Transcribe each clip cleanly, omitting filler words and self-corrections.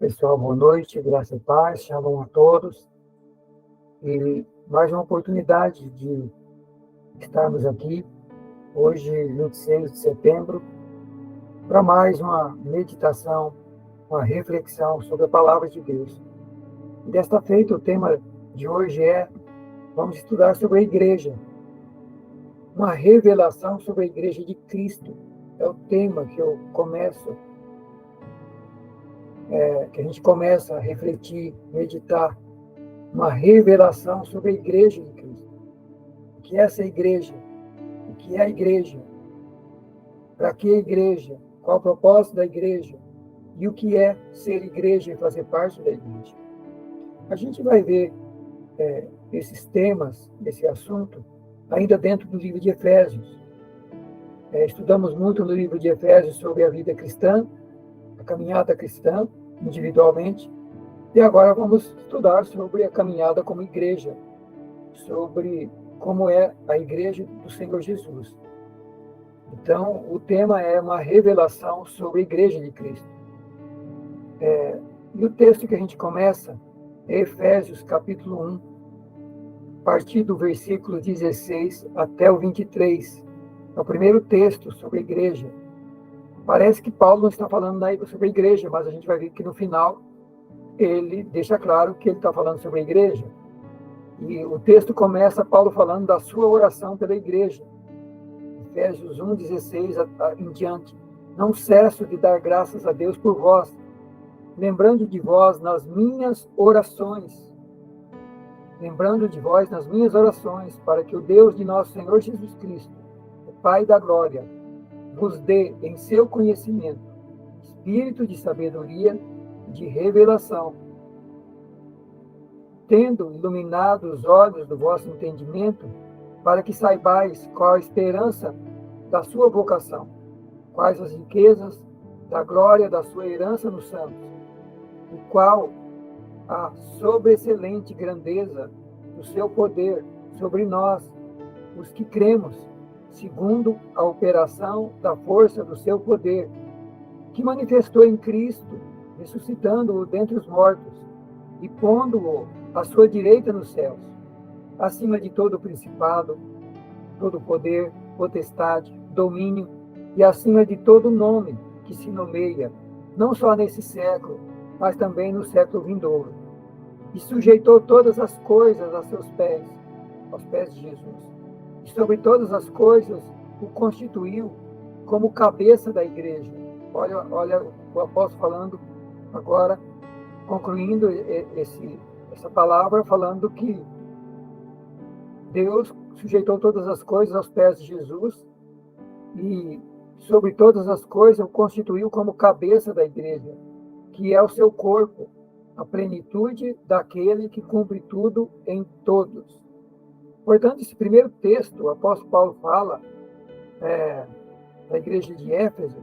Pessoal, boa noite, graça e paz, shalom a todos. E mais uma oportunidade de estarmos aqui, hoje, 26 de setembro, para mais uma meditação, uma reflexão sobre a palavra de Deus. E desta feita, o tema de hoje vamos estudar sobre a igreja, uma revelação sobre a igreja de Cristo. É o tema que eu começo, que a gente começa a refletir, meditar, uma revelação sobre a igreja de Cristo. O que é essa igreja? O que é a igreja? Para que a igreja? Qual o propósito da igreja? E o que é ser igreja e fazer parte da igreja? A gente vai ver esses temas, esse assunto, ainda dentro do livro de Efésios. Estudamos muito no livro de Efésios sobre a vida cristã, a caminhada cristã, individualmente, e agora vamos estudar sobre a caminhada como igreja, sobre como é a igreja do Senhor Jesus. Então, o tema é uma revelação sobre a igreja de Cristo. E o texto que a gente começa é Efésios, capítulo 1, a partir do versículo 16 até o 23. É o primeiro texto sobre a igreja. Parece que Paulo não está falando sobre a igreja, mas a gente vai ver que no final ele deixa claro que ele está falando sobre a igreja. E o texto começa Paulo falando da sua oração pela igreja. Efésios 1, 16 em diante. Não cesso de dar graças a Deus por vós, lembrando de vós nas minhas orações. Lembrando de vós nas minhas orações, para que o Deus de nosso Senhor Jesus Cristo, o Pai da glória, vos dê em seu conhecimento espírito de sabedoria e de revelação, tendo iluminado os olhos do vosso entendimento, para que saibais qual a esperança da sua vocação, quais as riquezas da glória da sua herança nos santos, e qual a sobreexcelente grandeza do seu poder sobre nós, os que cremos, segundo a operação da força do seu poder, que manifestou em Cristo, ressuscitando-o dentre os mortos e pondo-o à sua direita nos céus, acima de todo principado, todo poder, potestade, domínio, e acima de todo nome que se nomeia, não só nesse século, mas também no século vindouro. E sujeitou todas as coisas a seus pés, aos pés de Jesus. E sobre todas as coisas o constituiu como cabeça da igreja. Olha o apóstolo falando agora, concluindo essa palavra, falando que Deus sujeitou todas as coisas aos pés de Jesus e sobre todas as coisas o constituiu como cabeça da igreja, que é o seu corpo, a plenitude daquele que cumpre tudo em todos. Portanto, esse primeiro texto, o apóstolo Paulo fala da igreja de Éfeso,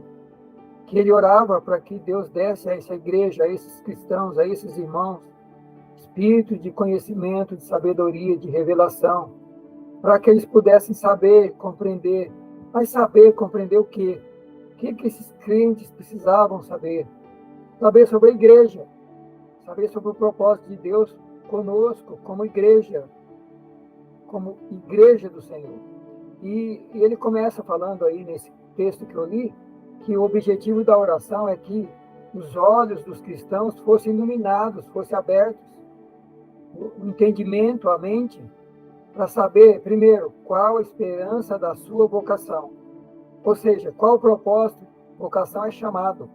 que ele orava para que Deus desse a essa igreja, a esses cristãos, a esses irmãos, espírito de conhecimento, de sabedoria, de revelação, para que eles pudessem saber, compreender. Mas saber, compreender o quê? O que esses crentes precisavam saber? Saber sobre a igreja, saber sobre o propósito de Deus conosco, como igreja do Senhor. E ele começa falando aí nesse texto que eu li, que o objetivo da oração é que os olhos dos cristãos fossem iluminados, fossem abertos, o entendimento, a mente, para saber, primeiro, qual a esperança da sua vocação. Ou seja, qual o propósito? Vocação é chamado.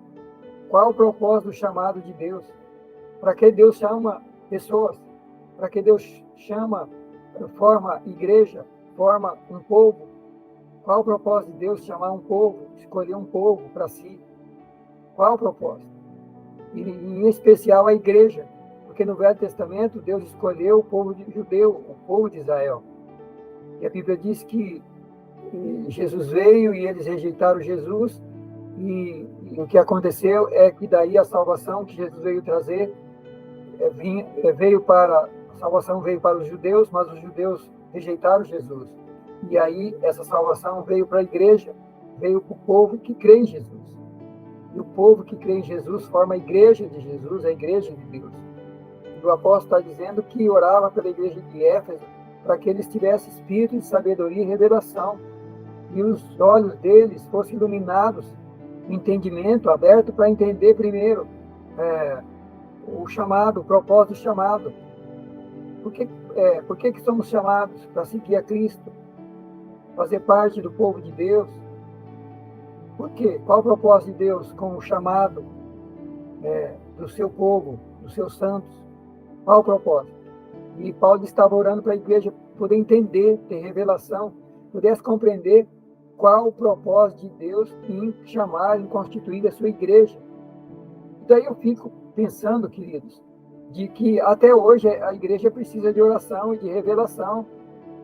Qual o propósito do chamado de Deus? Para que Deus chama pessoas? Para que Deus forma igreja, forma um povo? Qual o propósito de Deus chamar um povo, escolher um povo para si? Qual o propósito? E, em especial, a igreja. Porque no Velho Testamento, Deus escolheu o povo judeu, o povo de Israel. E a Bíblia diz que Jesus veio e eles rejeitaram Jesus, e o que aconteceu é que daí a salvação que Jesus veio trazer, a salvação veio para os judeus, mas os judeus rejeitaram Jesus. E aí essa salvação veio para a igreja, veio para o povo que crê em Jesus. E o povo que crê em Jesus forma a igreja de Jesus, a igreja de Deus. E o apóstolo está dizendo que orava pela igreja de Éfeso para que eles tivessem espírito de sabedoria e revelação, e os olhos deles fossem iluminados, o entendimento aberto para entender primeiro o chamado, o propósito do chamado. Por que somos chamados? Para seguir a Cristo, fazer parte do povo de Deus. Por quê? Qual o propósito de Deus com o chamado do seu povo, dos seus santos? Qual o propósito? E Paulo estava orando para a igreja poder entender, ter revelação, pudesse compreender qual o propósito de Deus em chamar, em constituir a sua igreja. E daí eu fico pensando, queridos, de que até hoje a igreja precisa de oração e de revelação,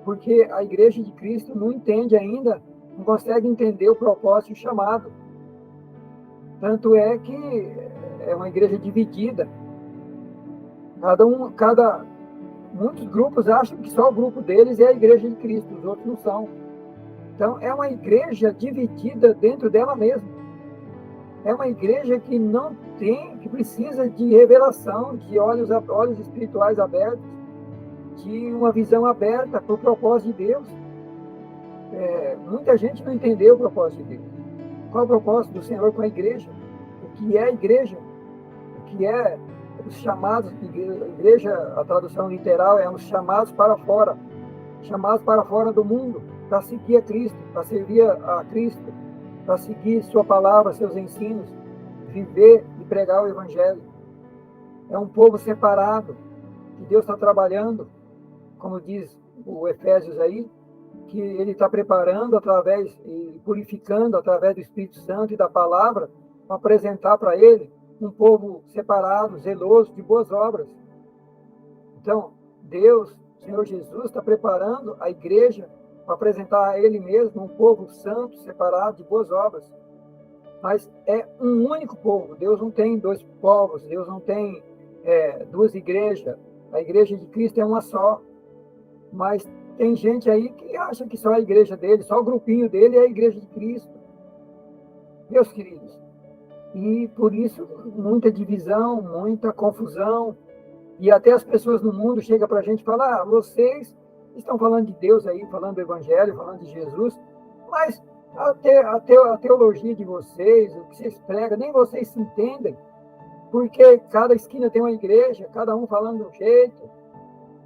porque a igreja de Cristo não entende ainda, não consegue entender o propósito e o chamado. Tanto é que é uma igreja dividida. Muitos grupos acham que só o grupo deles é a igreja de Cristo, os outros não são. Então, é uma igreja dividida dentro dela mesma. É uma igreja que não tem, que precisa de revelação, de olhos espirituais abertos, de uma visão aberta para o propósito de Deus. Muita gente não entendeu o propósito de Deus. Qual é o propósito do Senhor com a igreja? O que é a igreja? O que é os chamados? Igreja, a tradução literal é os chamados para fora do mundo, para seguir a Cristo, para servir a Cristo, para seguir sua palavra, seus ensinos, viver e pregar o Evangelho. É um povo separado, que Deus está trabalhando, como diz o Efésios aí, que Ele está preparando e purificando através do Espírito Santo e da palavra, para apresentar para Ele um povo separado, zeloso, de boas obras. Então, Deus, Senhor Jesus, está preparando a igreja para apresentar a Ele mesmo um povo santo, separado, de boas obras. Mas é um único povo. Deus não tem dois povos, Deus não tem duas igrejas. A igreja de Cristo é uma só. Mas tem gente aí que acha que só a igreja dele, só o grupinho dele é a igreja de Cristo. Meus queridos, e por isso muita divisão, muita confusão, e até as pessoas no mundo chegam para a gente e falam: vocês estão falando de Deus aí, falando do Evangelho, falando de Jesus, mas a teologia de vocês, o que vocês pregam, nem vocês se entendem, porque cada esquina tem uma igreja, cada um falando de um jeito,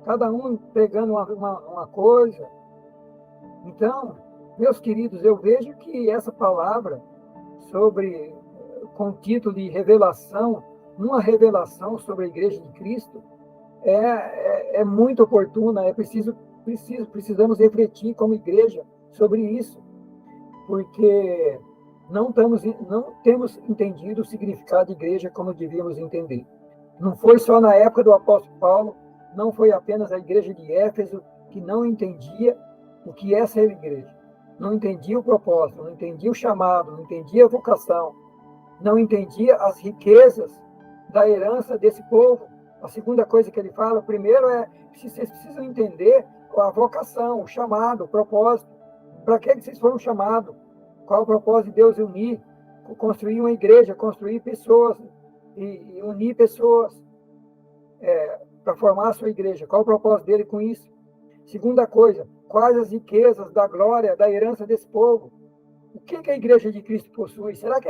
cada um pregando uma coisa. Então, meus queridos, eu vejo que essa palavra com o título de revelação, uma revelação sobre a igreja de Cristo, é muito oportuna. Precisamos refletir como igreja sobre isso, porque não temos entendido o significado de igreja como devíamos entender. Não foi só na época do apóstolo Paulo, não foi apenas a igreja de Éfeso que não entendia o que é ser igreja. Não entendia o propósito, não entendia o chamado, não entendia a vocação, não entendia as riquezas da herança desse povo. A segunda coisa que ele fala, primeiro vocês precisam entender a vocação, o chamado, o propósito. Para que vocês foram chamados? Qual o propósito de Deus unir, construir uma igreja, construir pessoas e unir pessoas para formar a sua igreja? Qual o propósito dele com isso? Segunda coisa, quais as riquezas da glória, da herança desse povo? O que a igreja de Cristo possui? Será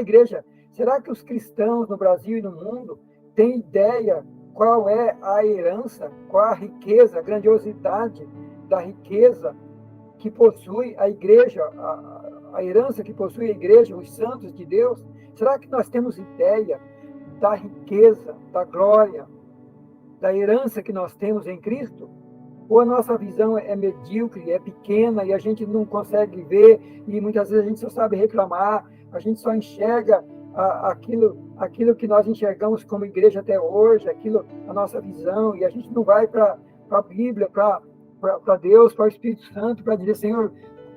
que os cristãos no Brasil e no mundo têm ideia qual é a herança, qual a riqueza, a grandiosidade da riqueza que possui a igreja, a herança que possui a igreja, os santos de Deus? Será que nós temos ideia da riqueza, da glória, da herança que nós temos em Cristo? Ou a nossa visão é medíocre, é pequena e a gente não consegue ver, e muitas vezes a gente só sabe reclamar, a gente só enxerga aquilo que nós enxergamos como igreja até hoje, a nossa visão, e a gente não vai para a Bíblia, para Deus, para o Espírito Santo, para dizer: Senhor,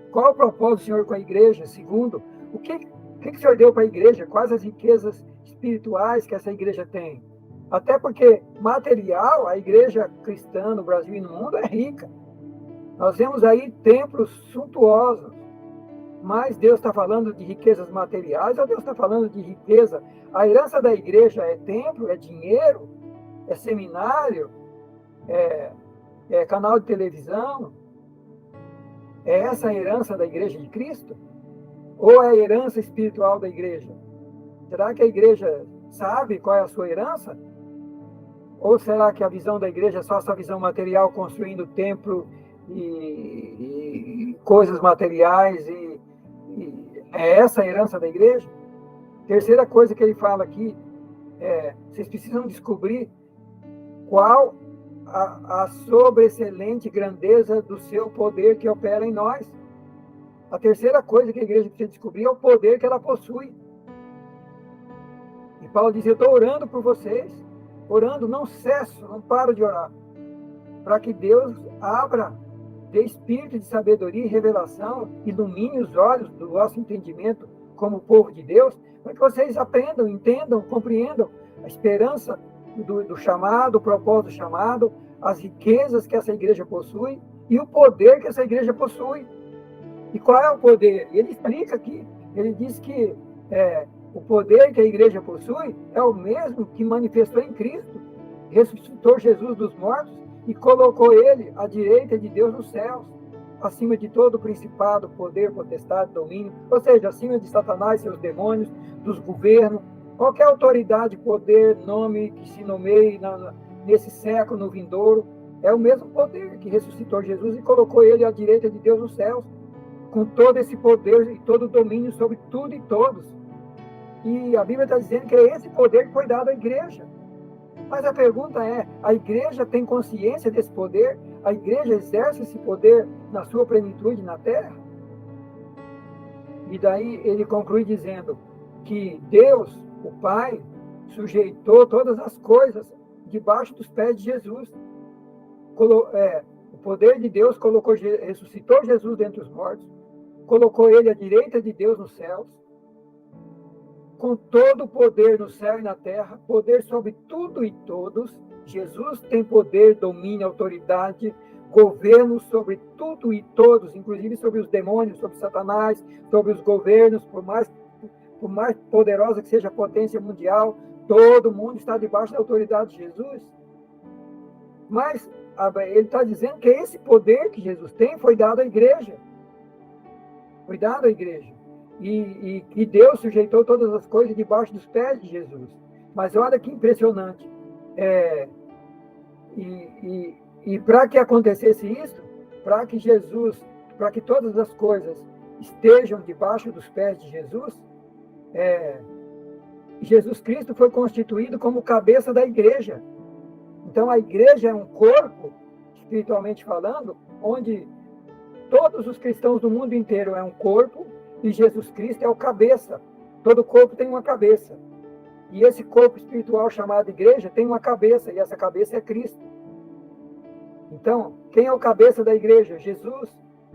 qual o propósito do Senhor com a igreja? Segundo, o que o Senhor deu para a igreja? Quais as riquezas espirituais que essa igreja tem? Até porque material, a igreja cristã no Brasil e no mundo é rica. Nós vemos aí templos suntuosos, Mas Deus está falando de riquezas materiais ou Deus está falando de riqueza? A herança da igreja é templo, é dinheiro, é seminário, é canal de televisão? É essa a herança da igreja de Cristo? Ou é a herança espiritual da igreja? Será que a igreja sabe qual é a sua herança? Ou será que a visão da igreja é só essa visão material, construindo templo e coisas materiais? E é essa a herança da igreja? Terceira coisa que ele fala aqui vocês precisam descobrir qual a sobreexcelente grandeza do seu poder que opera em nós. A terceira coisa que a igreja precisa descobrir é o poder que ela possui. E Paulo diz, eu estou orando por vocês, orando, não cesso, não paro de orar, para que Deus abra, dê espírito de sabedoria e revelação, ilumine os olhos do vosso entendimento como povo de Deus, para que vocês aprendam, entendam, compreendam a esperança do chamado, o propósito do chamado, as riquezas que essa igreja possui e o poder que essa igreja possui. E qual é o poder? Ele explica aqui, ele diz que o poder que a igreja possui é o mesmo que manifestou em Cristo, ressuscitou Jesus dos mortos e colocou ele à direita de Deus nos céus, acima de todo principado, poder, potestade, domínio, ou seja, acima de Satanás, seus demônios, dos governos, qualquer autoridade, poder, nome que se nomeie nesse século, no vindouro, é o mesmo poder que ressuscitou Jesus e colocou ele à direita de Deus nos céus, com todo esse poder e todo o domínio sobre tudo e todos. E a Bíblia está dizendo que é esse poder que foi dado à igreja. Mas a pergunta é, a igreja tem consciência desse poder? A igreja exerce esse poder na sua plenitude na terra? E daí ele conclui dizendo que Deus, o Pai, sujeitou todas as coisas debaixo dos pés de Jesus. O poder de Deus ressuscitou Jesus dentre os mortos, colocou ele à direita de Deus nos céus, com todo o poder no céu e na terra, poder sobre tudo e todos. Jesus tem poder, domínio, autoridade, governo sobre tudo e todos, inclusive sobre os demônios, sobre Satanás, sobre os governos, por mais poderosa que seja a potência mundial, todo mundo está debaixo da autoridade de Jesus. Mas ele está dizendo que esse poder que Jesus tem foi dado à igreja. Foi dado à igreja. E Deus sujeitou todas as coisas debaixo dos pés de Jesus. Mas olha que impressionante. E para que acontecesse isso, para que todas as coisas estejam debaixo dos pés de Jesus, Jesus Cristo foi constituído como cabeça da igreja. Então a igreja é um corpo, espiritualmente falando, onde todos os cristãos do mundo inteiro é um corpo, e Jesus Cristo é o cabeça. Todo corpo tem uma cabeça. E esse corpo espiritual chamado igreja tem uma cabeça, e essa cabeça é Cristo. Então, quem é o cabeça da igreja? Jesus.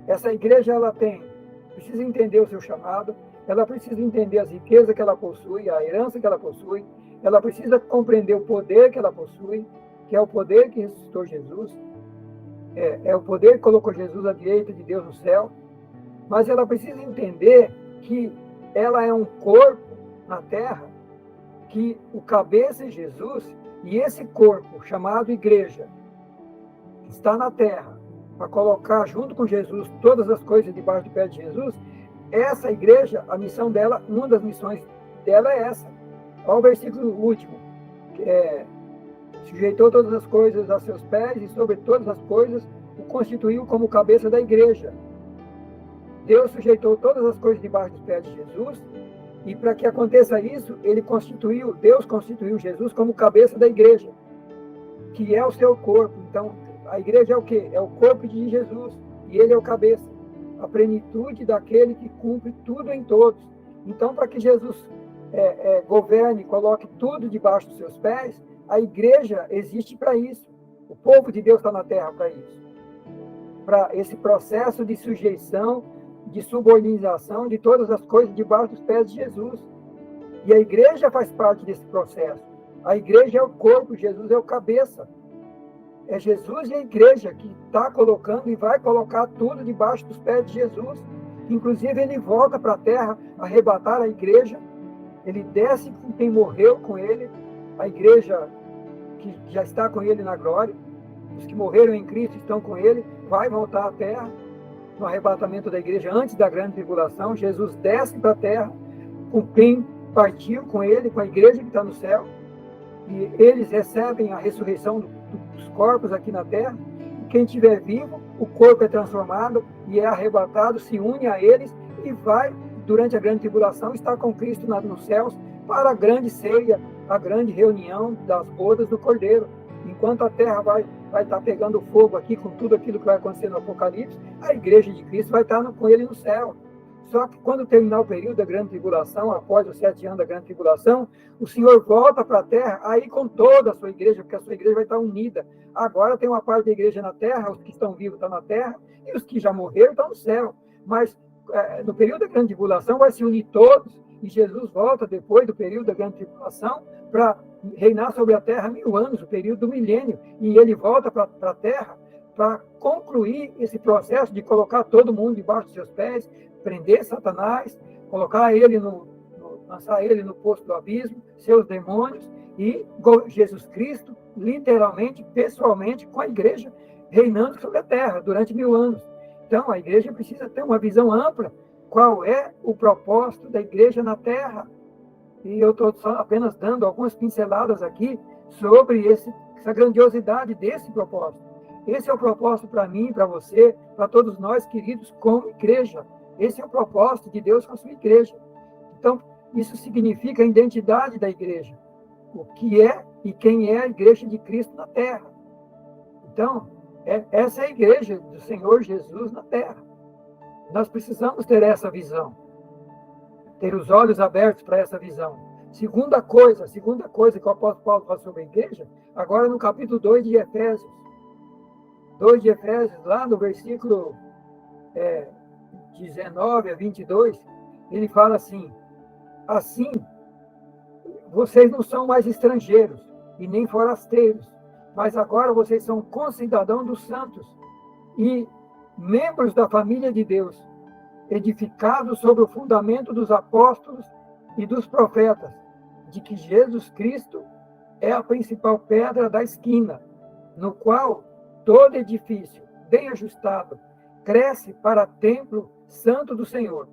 Essa igreja, ela precisa entender o seu chamado, ela precisa entender as riquezas que ela possui, a herança que ela possui, ela precisa compreender o poder que ela possui, que é o poder que ressuscitou Jesus, é o poder que colocou Jesus à direita de Deus no céu, mas ela precisa entender que ela é um corpo na terra, que o cabeça é Jesus, e esse corpo, chamado igreja, que está na terra, para colocar junto com Jesus todas as coisas debaixo do pé de Jesus, essa igreja, a missão dela, uma das missões dela é essa. Olha o versículo último, que sujeitou todas as coisas a seus pés e sobre todas as coisas o constituiu como cabeça da igreja. Deus sujeitou todas as coisas debaixo dos pés de Jesus, e para que aconteça isso, Deus constituiu Jesus como cabeça da igreja, que é o seu corpo. Então, a igreja é o quê? É o corpo de Jesus, e ele é o cabeça, a plenitude daquele que cumpre tudo em todos. Então, para que Jesus governe, coloque tudo debaixo dos seus pés, a igreja existe para isso. O povo de Deus está na terra para isso. Para esse processo de sujeição, de subordinação de todas as coisas debaixo dos pés de Jesus. E a igreja faz parte desse processo. A igreja é o corpo, Jesus é o cabeça. É Jesus e a igreja que está colocando e vai colocar tudo debaixo dos pés de Jesus. Inclusive, ele volta para a terra arrebatar a igreja, ele desce com quem morreu com ele, a igreja que já está com ele na glória, os que morreram em Cristo estão com ele, vai voltar à terra, no arrebatamento da igreja antes da grande tribulação. Jesus desce para a terra com quem partiu com ele, com a igreja que está no céu, e eles recebem a ressurreição dos corpos aqui na terra. E quem estiver vivo, o corpo é transformado e é arrebatado, se une a eles e vai, durante a grande tribulação, estar com Cristo nos céus para a grande ceia, a grande reunião das bodas do Cordeiro. Enquanto a terra vai estar pegando fogo aqui com tudo aquilo que vai acontecer no Apocalipse, a igreja de Cristo vai estar com ele no céu. Só que quando terminar o período da grande tribulação, após os 7 anos da grande tribulação, o Senhor volta para a terra, aí com toda a sua igreja, porque a sua igreja vai estar unida. Agora tem uma parte da igreja na terra, os que estão vivos estão na terra, e os que já morreram estão no céu. Mas no período da grande tribulação vai se unir todos, e Jesus volta depois do período da grande tribulação para reinar sobre a terra 1000 anos, o período do milênio, e ele volta para a terra para concluir esse processo de colocar todo mundo debaixo dos seus pés, prender Satanás, colocar ele lançar ele no poço do abismo, seus demônios, e Jesus Cristo, literalmente, pessoalmente, com a igreja, reinando sobre a terra durante 1000 anos. Então, a igreja precisa ter uma visão ampla, qual é o propósito da igreja na terra. E eu estou apenas dando algumas pinceladas aqui sobre essa grandiosidade desse propósito. Esse é o propósito para mim, para você, para todos nós, queridos, como igreja. Esse é o propósito de Deus com a sua igreja. Então, isso significa a identidade da igreja. O que é e quem é a igreja de Cristo na terra. Então, essa é a igreja do Senhor Jesus na terra. Nós precisamos ter essa visão. Ter os olhos abertos para essa visão. Segunda coisa que o apóstolo Paulo fala sobre a igreja, agora no capítulo 2 de Efésios. 2 de Efésios, lá no versículo 19 a 22, ele fala assim: assim, vocês não são mais estrangeiros e nem forasteiros, mas agora vocês são concidadãos dos santos e membros da família de Deus, edificados sobre o fundamento dos apóstolos e dos profetas, de que Jesus Cristo é a principal pedra da esquina, no qual todo edifício bem ajustado cresce para templo santo do Senhor,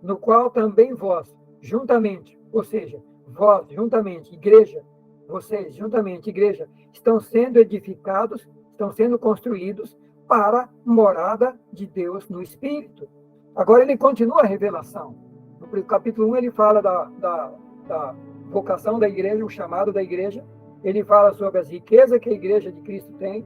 no qual também vós, juntamente, ou seja, vós, juntamente, igreja, vocês, juntamente, igreja, estão sendo edificados, estão sendo construídos para morada de Deus no Espírito. Agora ele continua a revelação. No capítulo 1 ele fala da vocação da igreja, o chamado da igreja. Ele fala sobre as riquezas que a igreja de Cristo tem.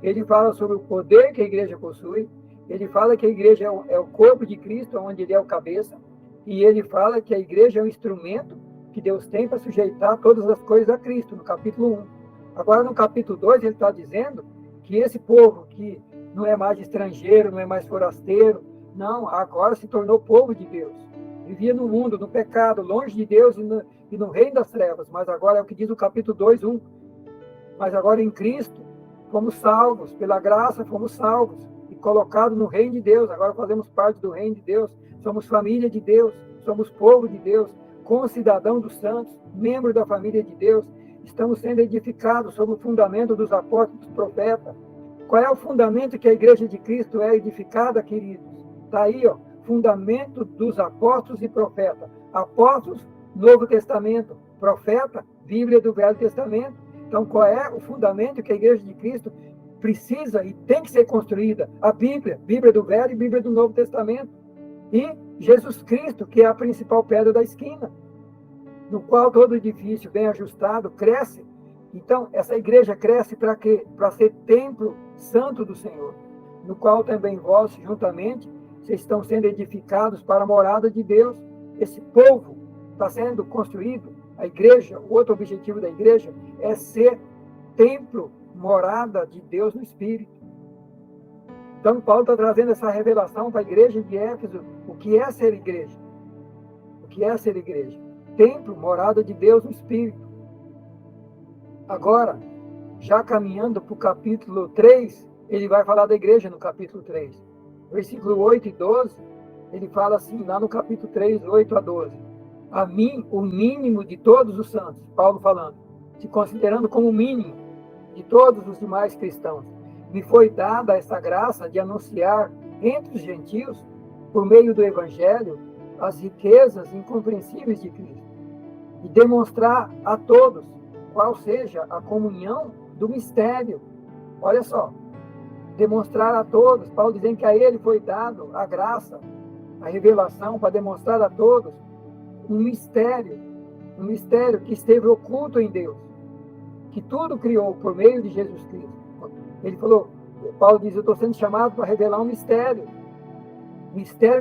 Ele fala sobre o poder que a igreja possui. Ele fala que a igreja é o corpo de Cristo, onde ele é o cabeça. E ele fala que a igreja é um instrumento que Deus tem para sujeitar todas as coisas a Cristo, no capítulo 1. Agora, no capítulo 2, ele está dizendo que esse povo que não é mais estrangeiro, não é mais forasteiro, não, agora se tornou povo de Deus. Vivia no mundo, no pecado, longe de Deus e no reino das trevas, mas agora é o que diz o capítulo 2, 1. Mas agora em Cristo fomos salvos, pela graça fomos salvos e colocados no reino de Deus. Agora fazemos parte do reino de Deus, somos família de Deus, somos povo de Deus, concidadão dos santos, membro da família de Deus. Estamos sendo edificados sobre o fundamento dos apóstolos e dos profetas. Qual é o fundamento que a igreja de Cristo é edificada, queridos? Está aí, ó, fundamento dos apóstolos e profetas. Apóstolos, Novo Testamento. Profeta, Bíblia do Velho Testamento. Então, qual é o fundamento que a igreja de Cristo precisa e tem que ser construída? A Bíblia, Bíblia do Velho e Bíblia do Novo Testamento. E Jesus Cristo, que é a principal pedra da esquina, no qual todo edifício bem ajustado cresce. Então, essa igreja cresce para quê? Para ser templo santo do Senhor, no qual também vós, juntamente, vocês estão sendo edificados para a morada de Deus. Esse povo está sendo construído, a igreja, o outro objetivo da igreja é ser templo, morada de Deus no Espírito. Então, Paulo está trazendo essa revelação para a igreja de Éfeso, o que é ser igreja. O que é ser igreja? Templo, morada de Deus no Espírito. Agora, já caminhando para o capítulo 3, ele vai falar da igreja no capítulo 3. Versículo 8 e 12, Ele fala assim, lá no capítulo 3, 8 a 12. A mim, o mínimo de todos os santos, Paulo falando, se considerando como o mínimo de todos os demais cristãos, me foi dada essa graça de anunciar entre os gentios, por meio do Evangelho, as riquezas incompreensíveis de Cristo, e demonstrar a todos qual seja a comunhão do mistério. Olha só, demonstrar a todos, Paulo dizendo que a ele foi dado a graça, a revelação para demonstrar a todos um mistério que esteve oculto em Deus, que tudo criou por meio de Jesus Cristo. Ele falou, Paulo diz, eu estou sendo chamado para revelar um mistério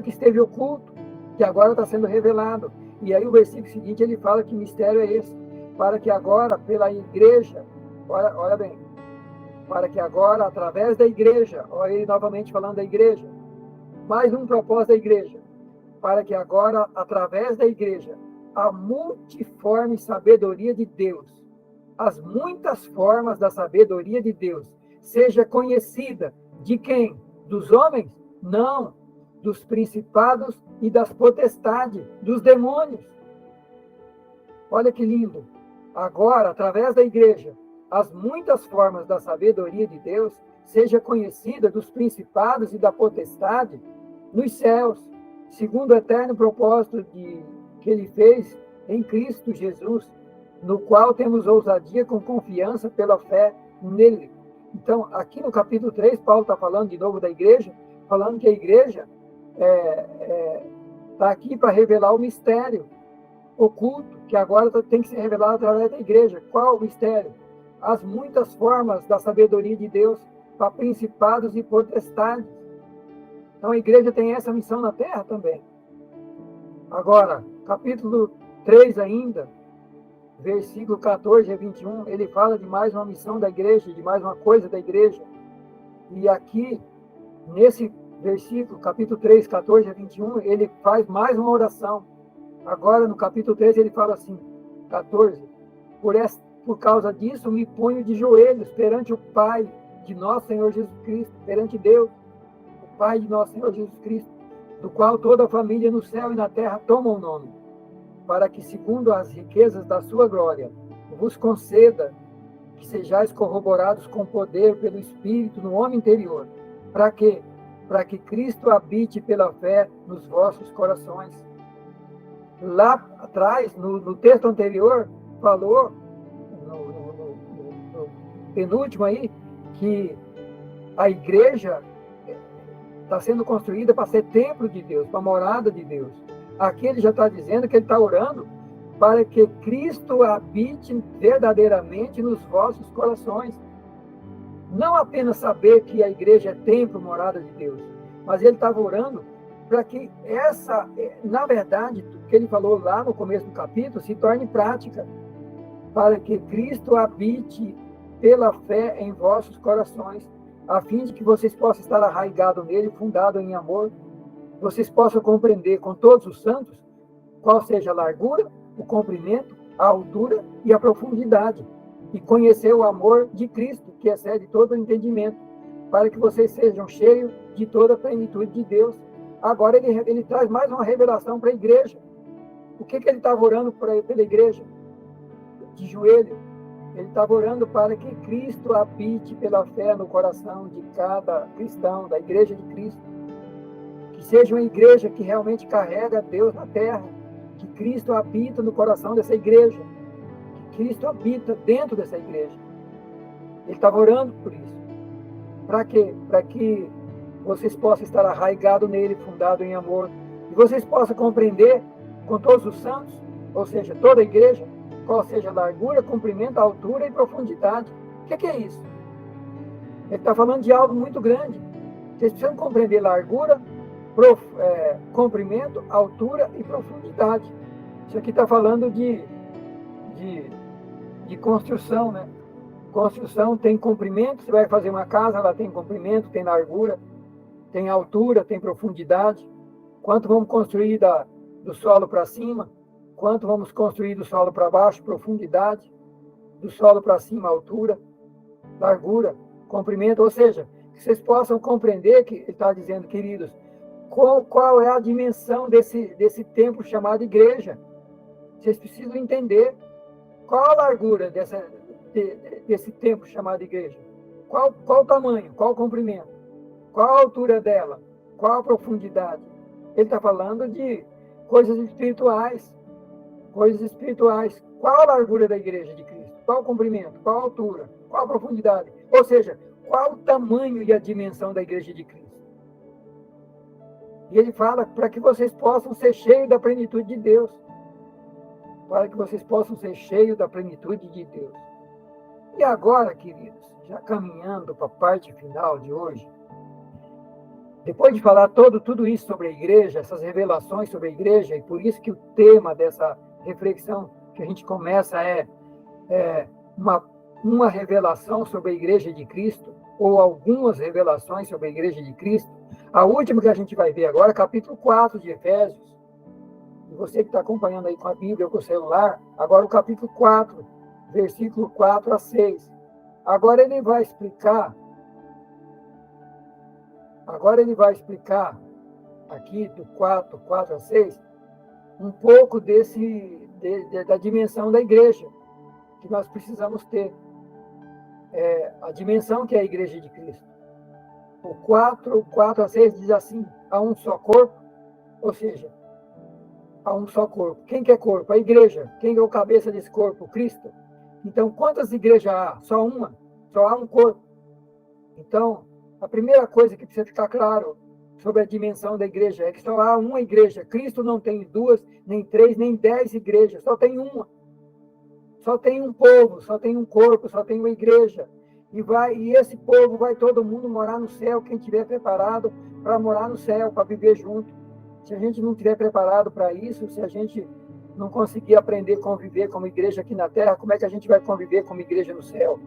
que esteve oculto, que agora está sendo revelado. E aí o versículo seguinte ele fala que mistério é esse, para que agora pela igreja, olha bem, para que agora através da igreja, olha ele novamente falando da igreja, mais um propósito da igreja, para que agora através da igreja, a multiforme sabedoria de Deus, as muitas formas da sabedoria de Deus, seja conhecida de quem? Dos homens? Não, dos principados e das potestades, dos demônios. Olha que lindo. Agora, através da igreja, as muitas formas da sabedoria de Deus seja conhecida dos principados e da potestade nos céus, segundo o eterno propósito que ele fez em Cristo Jesus, no qual temos ousadia com confiança pela fé nele. Então, aqui no capítulo 3, Paulo está falando de novo da igreja, falando que a igreja está aqui para revelar o mistério oculto, que agora tem que ser revelado através da igreja. Qual o mistério? As muitas formas da sabedoria de Deus para principados e potestades. Então, a igreja tem essa missão na terra também. Agora, capítulo 3 ainda, versículo 14 a 21, ele fala de mais uma missão da igreja, de mais uma coisa da igreja. E aqui, nesse versículo, capítulo 3, 14 a 21, ele faz mais uma oração. Agora, no capítulo 3, ele fala assim, 14, por causa disso, me ponho de joelhos perante o Pai de nosso Senhor Jesus Cristo, perante Deus, o Pai de nosso Senhor Jesus Cristo, do qual toda a família no céu e na terra toma o nome, para que, segundo as riquezas da sua glória, vos conceda que sejais corroborados com poder pelo Espírito no homem interior. Para quê? Para que Cristo habite pela fé nos vossos corações. Lá atrás, no texto anterior, falou, no penúltimo aí, que a igreja está sendo construída para ser templo de Deus, para morada de Deus. Aqui ele já está dizendo que ele está orando para que Cristo habite verdadeiramente nos vossos corações. Não apenas saber que a igreja é templo, morada de Deus, mas ele estava orando para que na verdade, o que ele falou lá no começo do capítulo, se torne prática, para que Cristo habite pela fé em vossos corações, a fim de que vocês possam estar arraigados nele, fundados em amor, vocês possam compreender com todos os santos qual seja a largura, o comprimento, a altura e a profundidade, e conhecer o amor de Cristo, que excede todo o entendimento, para que vocês sejam cheios de toda a plenitude de Deus. Agora ele traz mais uma revelação para a igreja. O que ele estava orando pela igreja? De joelho. Ele estava orando para que Cristo habite pela fé no coração de cada cristão, da igreja de Cristo. Que seja uma igreja que realmente carrega Deus na terra. Que Cristo habita no coração dessa igreja. Que Cristo habita dentro dessa igreja. Ele estava orando por isso. Para quê? Para que vocês possam estar arraigados nele, fundados em amor. E vocês possam compreender com todos os santos, ou seja, toda a igreja, qual seja a largura, comprimento, altura e profundidade. O que é isso? Ele está falando de algo muito grande. Vocês precisam compreender largura, comprimento, altura e profundidade. Isso aqui está falando de construção, né? Construção tem comprimento, você vai fazer uma casa, ela tem comprimento, tem largura, tem altura, tem profundidade. Quanto vamos construir do solo para cima? Quanto vamos construir do solo para baixo? Profundidade. Do solo para cima, altura, largura, comprimento. Ou seja, que vocês possam compreender que ele está dizendo, queridos, qual é a dimensão desse templo chamado igreja. Vocês precisam entender qual a largura desse templo chamado igreja. Qual o tamanho, qual o comprimento, qual a altura dela, qual a profundidade. Ele está falando de coisas espirituais. Coisas espirituais. Qual a largura da igreja de Cristo? Qual o comprimento? Qual a altura? Qual a profundidade? Ou seja, qual o tamanho e a dimensão da igreja de Cristo? E ele fala para que vocês possam ser cheios da plenitude de Deus. Para que vocês possam ser cheios da plenitude de Deus. E agora, queridos, já caminhando para a parte final de hoje, depois de falar tudo isso sobre a igreja, essas revelações sobre a igreja, e por isso que o tema dessa reflexão que a gente começa é uma revelação sobre a igreja de Cristo, ou algumas revelações sobre a igreja de Cristo. A última que a gente vai ver agora, capítulo 4 de Efésios. E você que está acompanhando aí com a Bíblia ou com o celular, agora o capítulo 4, versículo 4 a 6. Agora ele vai explicar aqui do 4 a 6, um pouco da dimensão da igreja que nós precisamos ter. A dimensão que é a igreja de Cristo. O 4 a 6 diz assim: há um só corpo, ou seja, há um só corpo. Quem que é corpo? A igreja. Quem é o cabeça desse corpo? Cristo. Então, quantas igrejas há? Só uma. Só há um corpo. Então, a primeira coisa que precisa ficar claro sobre a dimensão da igreja é que só há uma igreja. Cristo não tem 2, nem 3, nem 10 igrejas. Só tem uma. Só tem um povo, só tem um corpo, só tem uma igreja. E esse povo vai todo mundo morar no céu, quem estiver preparado para morar no céu, para viver junto. Se a gente não estiver preparado para isso, se a gente não conseguir aprender a conviver como igreja aqui na terra, como é que a gente vai conviver como igreja no céu?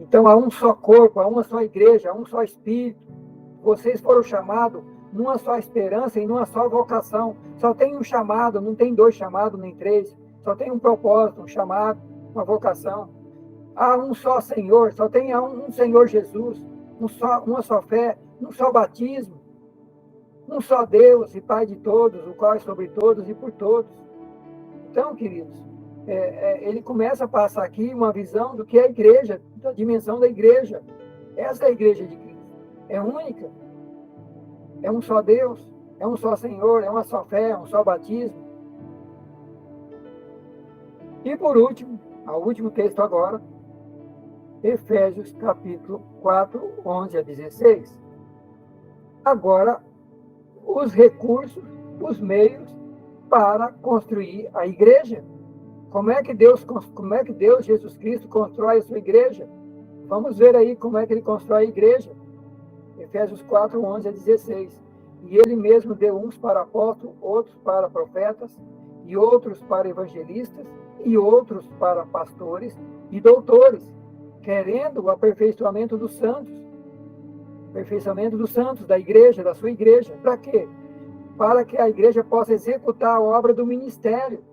Então, há um só corpo, há uma só igreja, há um só espírito. Vocês foram chamados numa só esperança e numa só vocação. Só tem um chamado, não tem 2 chamados, nem 3. Só tem um propósito, um chamado, uma vocação. Há um só Senhor, só tem um Senhor Jesus, uma só fé, um só batismo, um só Deus e Pai de todos, o qual é sobre todos e por todos. Então, queridos, ele começa a passar aqui uma visão do que é a igreja, da dimensão da igreja. Essa é a igreja de Cristo. É única. É um só Deus, é um só Senhor, é uma só fé, é um só batismo. E por último, o último texto agora, Efésios capítulo 4, 11 a 16. Agora, os recursos, os meios para construir a igreja. Como é que Deus, Jesus Cristo, constrói a sua igreja? Vamos ver aí como é que ele constrói a igreja. Efésios 4, 11 a 16. E ele mesmo deu uns para apóstolos, outros para profetas, e outros para evangelistas, e outros para pastores e doutores, querendo o aperfeiçoamento dos santos. Aperfeiçoamento dos santos, da igreja, da sua igreja. Para quê? Para que a igreja possa executar a obra do ministério.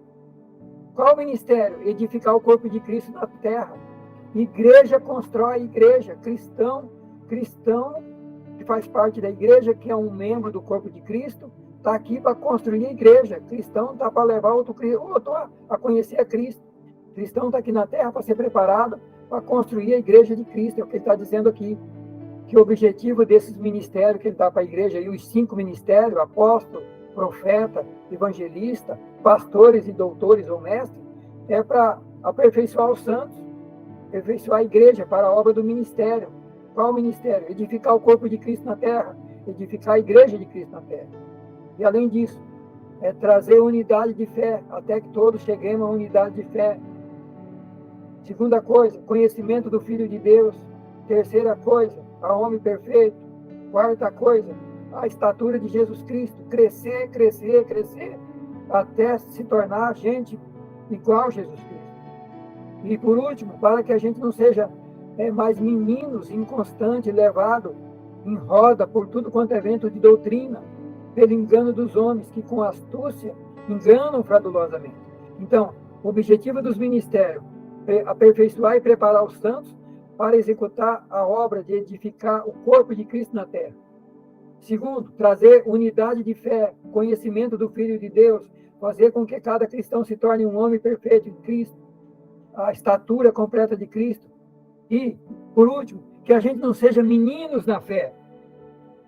Qual o ministério? Edificar o corpo de Cristo na terra. Igreja constrói igreja. Cristão que faz parte da igreja, que é um membro do corpo de Cristo, está aqui para construir a igreja. Cristão está para levar outro a conhecer a Cristo. Cristão está aqui na terra para ser preparado para construir a igreja de Cristo. É o que ele está dizendo aqui. Que o objetivo desses ministérios que ele dá para a igreja, e os 5 ministérios, apóstolo, profeta, evangelista, pastores e doutores ou mestres, é para aperfeiçoar os santos, aperfeiçoar a igreja para a obra do ministério. Qual o ministério? Edificar o corpo de Cristo na terra, edificar a igreja de Cristo na terra. E além disso, é trazer unidade de fé, até que todos cheguemos à unidade de fé. Segunda coisa, conhecimento do Filho de Deus. Terceira coisa, a homem perfeito. Quarta coisa, a estatura de Jesus Cristo. Crescer, crescer, crescer, até se tornar gente igual a Jesus Cristo. E por último, para que a gente não seja mais meninos inconstantes, levados em roda por tudo quanto é vento de doutrina, pelo engano dos homens, que com astúcia enganam fraudulosamente. Então, o objetivo dos ministérios é aperfeiçoar e preparar os santos para executar a obra de edificar o corpo de Cristo na terra. Segundo, trazer unidade de fé, conhecimento do Filho de Deus, fazer com que cada cristão se torne um homem perfeito em Cristo, a estatura completa de Cristo. E, por último, que a gente não seja meninos na fé,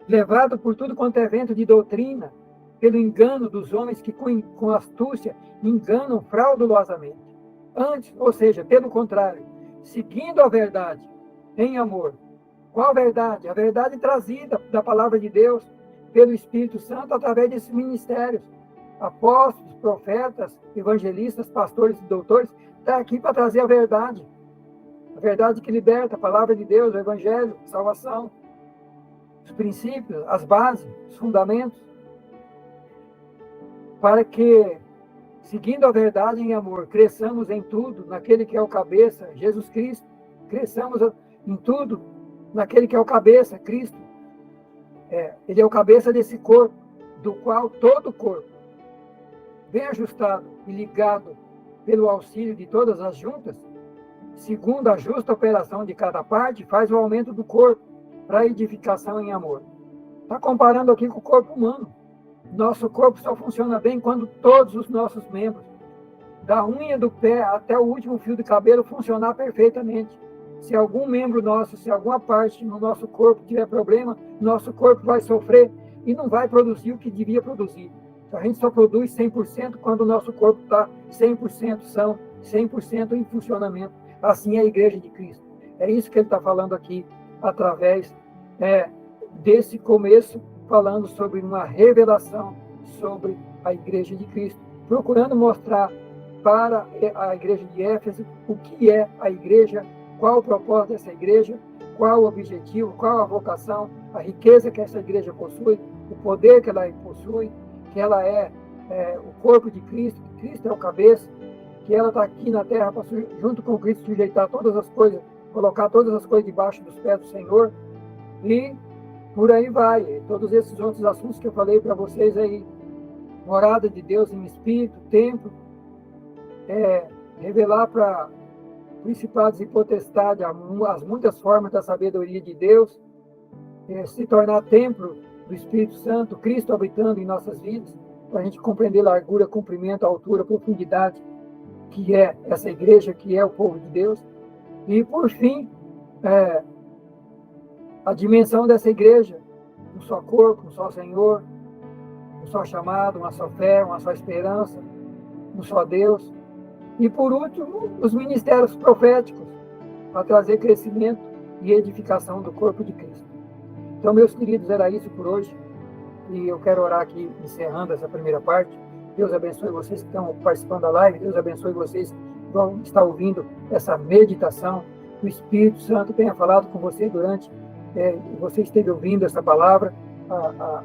levado por tudo quanto é vento de doutrina, pelo engano dos homens que com astúcia enganam fraudulosamente. Antes, ou seja, pelo contrário, seguindo a verdade em amor. Qual verdade? A verdade trazida da palavra de Deus pelo Espírito Santo através desses ministérios. Apóstolos, profetas, evangelistas, pastores e doutores, está aqui para trazer a verdade que liberta, a palavra de Deus, o evangelho, a salvação, os princípios, as bases, os fundamentos, para que, seguindo a verdade em amor, cresçamos em tudo naquele que é o cabeça, Jesus Cristo, cresçamos em tudo naquele que é o cabeça, Cristo. Ele é o cabeça desse corpo, do qual todo o corpo, bem ajustado e ligado pelo auxílio de todas as juntas, segundo a justa operação de cada parte, faz o aumento do corpo para a edificação em amor. Está comparando aqui com o corpo humano. Nosso corpo só funciona bem quando todos os nossos membros, da unha do pé até o último fio de cabelo, funcionar perfeitamente. Se algum membro nosso, se alguma parte no nosso corpo tiver problema, nosso corpo vai sofrer e não vai produzir o que devia produzir. A gente só produz 100% quando o nosso corpo está 100% são, 100% em funcionamento. Assim é a Igreja de Cristo. É isso que ele está falando aqui, através desse começo, falando sobre uma revelação sobre a Igreja de Cristo, procurando mostrar para a Igreja de Éfeso o que é a Igreja, qual o propósito dessa Igreja, qual o objetivo, qual a vocação, a riqueza que essa Igreja possui, o poder que ela possui, que ela é o corpo de Cristo, que Cristo é o cabeça, que ela está aqui na terra para, junto com Cristo, sujeitar todas as coisas, colocar todas as coisas debaixo dos pés do Senhor, e por aí vai. Todos esses outros assuntos que eu falei para vocês aí, morada de Deus em espírito, templo, revelar para principados e potestades as muitas formas da sabedoria de Deus, se tornar templo do Espírito Santo, Cristo habitando em nossas vidas, para a gente compreender largura, comprimento, altura, profundidade, que é essa igreja, que é o povo de Deus. E, por fim, a dimensão dessa igreja, um só corpo, um só Senhor, um só chamado, uma só fé, uma só esperança, um só Deus. E, por último, os ministérios proféticos, para trazer crescimento e edificação do corpo de Cristo. Então, meus queridos, era isso por hoje. E eu quero orar aqui, encerrando essa primeira parte. Deus abençoe vocês que estão participando da live. Deus abençoe vocês que vão estar ouvindo essa meditação. O Espírito Santo tenha falado com você durante, você esteve ouvindo essa palavra,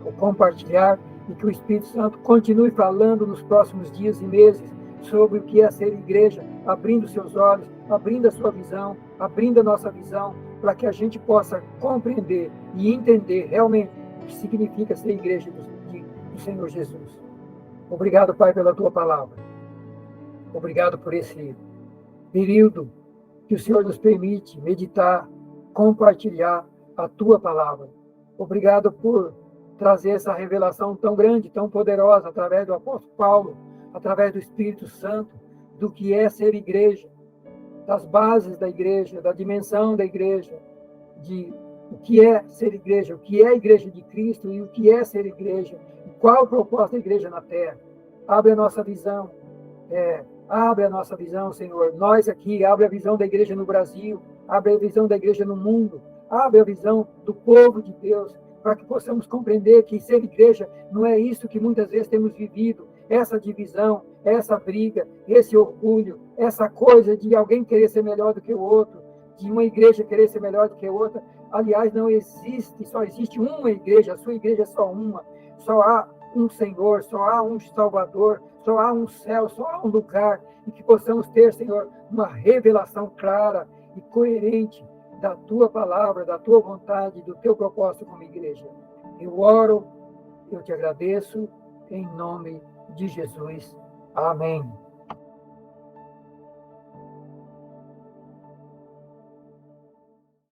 o compartilhar, e que o Espírito Santo continue falando nos próximos dias e meses sobre o que é ser igreja, abrindo seus olhos, abrindo a sua visão, abrindo a nossa visão, para que a gente possa compreender e entender realmente o que significa ser igreja do Senhor Jesus. Obrigado, Pai, pela tua palavra. Obrigado por esse período que o Senhor nos permite meditar, compartilhar a tua palavra. Obrigado por trazer essa revelação tão grande, tão poderosa, através do apóstolo Paulo, através do Espírito Santo, do que é ser igreja, das bases da igreja, da dimensão da igreja, de o que é ser igreja, o que é a igreja de Cristo e o que é ser igreja, e qual o propósito da igreja na terra. Abre a nossa visão, Senhor. Nós aqui, abre a visão da igreja no Brasil, abre a visão da igreja no mundo, abre a visão do povo de Deus, para que possamos compreender que ser igreja não é isso que muitas vezes temos vivido, essa divisão, essa briga, esse orgulho, essa coisa de alguém querer ser melhor do que o outro, de uma igreja querer ser melhor do que a outra. Aliás, não existe, só existe uma igreja, a sua igreja é só uma, só há um Senhor, só há um Salvador, só há um céu, só há um lugar, e que possamos ter, Senhor, uma revelação clara e coerente da tua palavra, da tua vontade, do teu propósito como igreja. Eu oro, eu te agradeço, em nome de Jesus. Amém.